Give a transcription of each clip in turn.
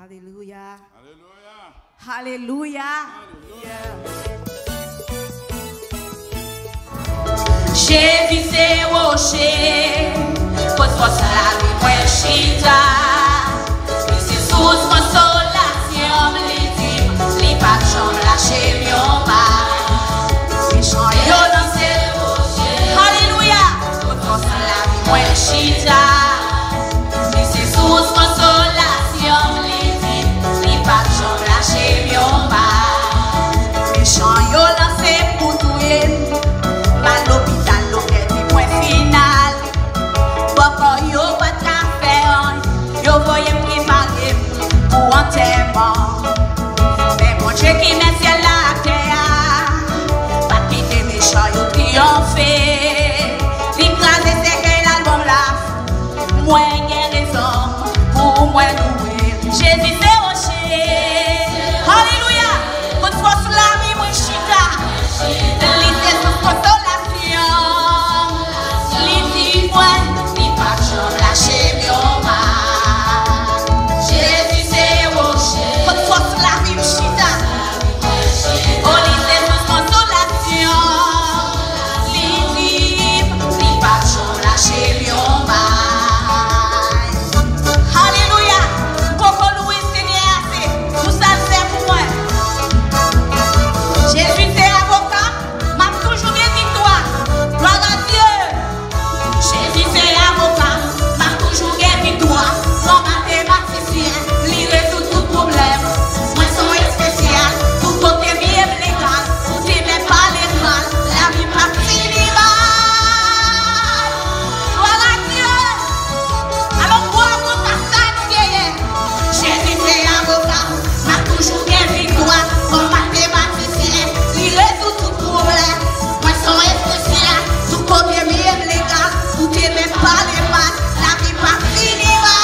Alléluia. Alléluia. Alléluia. Jésus c'est rocher, cause force la vie moi chita. C'est source consolation, les pas chambre lâcher mieux pas. Les chants yo danser rocher. Alléluia. Cause force la vie moi chita. C'est source consolation, les pas chambre lâcher mieux pas. Les chants yo danser pour tout mal l'hôpital, l'hôpital, point final. Papa, yo pas de café, yo voyez préparer pour enterrement. Mais mon Dieu qui met ciel la terre, pas quitter méchant, yo triompher. L'écraser c'est que l'album là, moi j'ai raison pour moi louer. Jésus c'est rocher, alléluia. Votre force la vie, moi chita. L'idée de consolation, l'idée moi, l'idée pas de lâcher mieux mal. Jésus c'est rocher, votre force la vie chita. Oh l'idée de consolation, l'idée pas de lâcher mieux mal. Alléluia, Coco Louis Seigneur assez, tout ça c'est pour moi. Jésus c'est avocat, m'a toujours bien victoire. Gloire à Dieu. Jésus c'est avocat, m'a toujours bien victoire. Son mathématicien, lui résout tout problème. Moi son spécial, tout côté bien légal. Tout est même pas légal, la vie pas fini mal. Gloire à Dieu. Alors pour avocat ça nous vieillir. Jésus c'est avocat, m'a toujours bien victoire. Son mathématicien, lui résout tout problème. Moi son spécial, tout côté bien légal. Tout est même pas légal, la vie pas fini mal.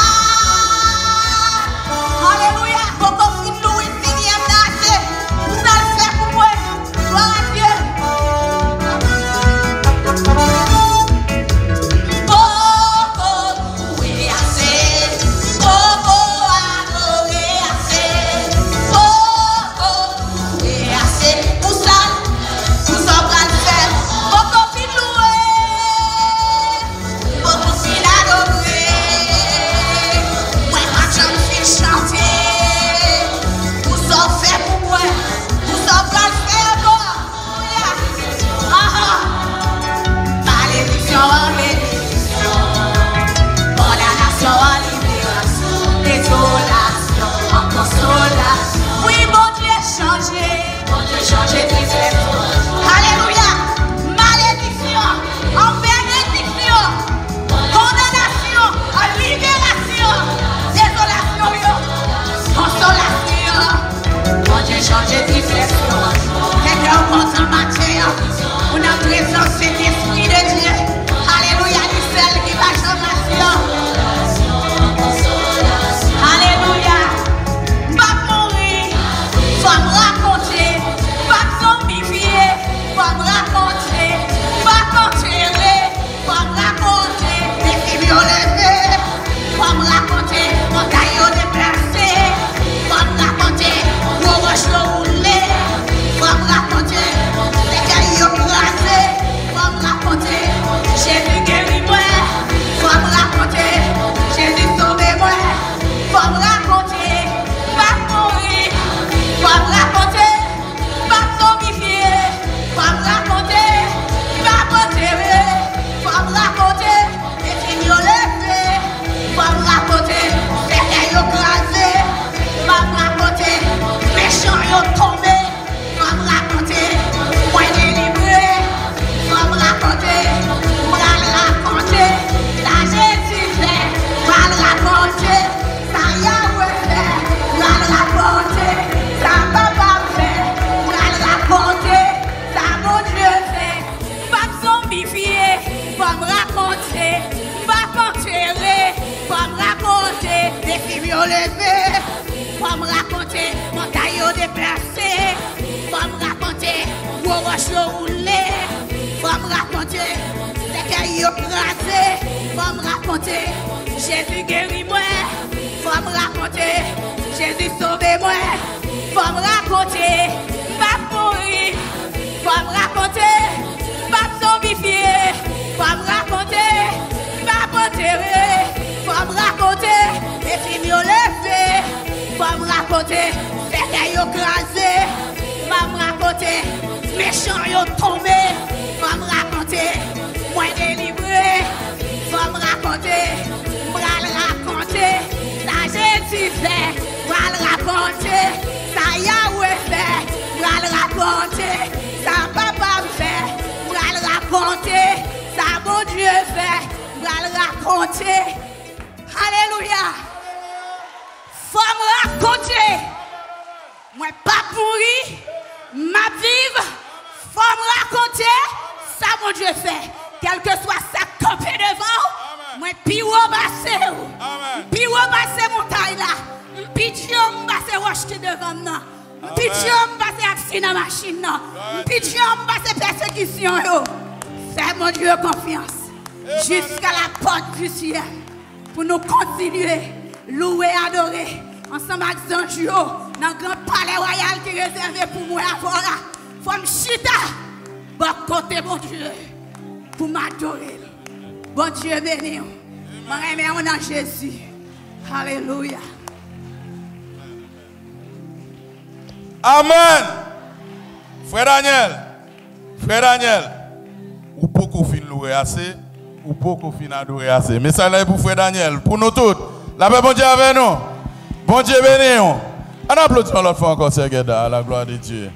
Alléluia. Coco Louis Seigneur lâché. Vous allez faire pour moi. Gloire à Dieu. Coco Louis assez. Coco adoré assez. Coco Louis assez. Pour ça, nous sommes à le faire. Coco Louis. Coco adoré. Moi, ma jambe fait chanter. Vous sommes fait pour moi. Vous sommes à le faire. Malédiction, malédiction. Condamnation en libération. Désolation en consolation. Oui, mon Dieu changé. Mon Dieu changé tristesse. Alléluia. Malédiction en bénédiction. Condamnation en libération. Désolation, consolation. Mon Dieu changé tristesse. Quelqu'un compte en matière. On a présence c'est l'esprit de Dieu. Alléluia, du seul qui va changer. Alléluia. Pas mourir, faut me raconter. Pas zombifier, faut me raconter. Pas enterrer, faut me raconter. Les filles violées, faut me raconter. Mon taillot déplacé, faut me raconter. Mon roche roulé, faut me raconter. Les cailloux crasés, faut me raconter. Jésus guérit moi, faut me raconter. Jésus sauvé moi, faut me raconter. Pas mourir, faut me raconter. Pas zombifier, faut me raconter. Pas enterrer, faut me raconter. Les filles violées, faut me raconter. Les cailloux crasés, faut me raconter. Méchants yo tombés, faut me raconter. Moi délivré, faut me raconter. Moi le raconter. La Jésus fait, moi le raconter. Ça Yahweh fait, moi le raconter. Ça papa fait, moi le raconter. Ça mon Dieu fait. Pas zombifier, faut me raconter. Pas enterrer, faut me raconter. Les filles violées, faut me raconter. Mon taillot déplacé, faut me raconter. Gros roche roulé, faut me raconter. Les cailloux crasés, faut me raconter. Jésus guérit moi, faut me raconter. Jésus raconter. Alléluia. Faut me raconter. Moi pas mourir, ma vive. Faut me raconter. Ça mon Dieu fait. Quel que soit ça campé devant. Moi puis passer. Puis passer montagne là. Puis Dieu passer roche devant moi. Puis Dieu passer accident machine là. Puis Dieu passer persécution yo. Fais mon Dieu confiance. Jusqu'à la porte du ciel. Pour nous continuer, louer, adorer. Ensemble avec Zanjou, dans le grand palais royal qui est réservé pour moi. Faut me chuter. Bon côté, mon Dieu. Pour m'adorer. Bon Dieu béni. Je remercie dans Jésus. Alléluia. Amen. Frère Daniel. Ou beaucoup fin louer assez, ou beaucoup fin adorer assez. Mais ça là pour Frère Daniel, pour nous tous. La paix bon Dieu avec nous. Bon Dieu béni. On applaudit l'autre fois encore, Sergeda, à la gloire de Dieu.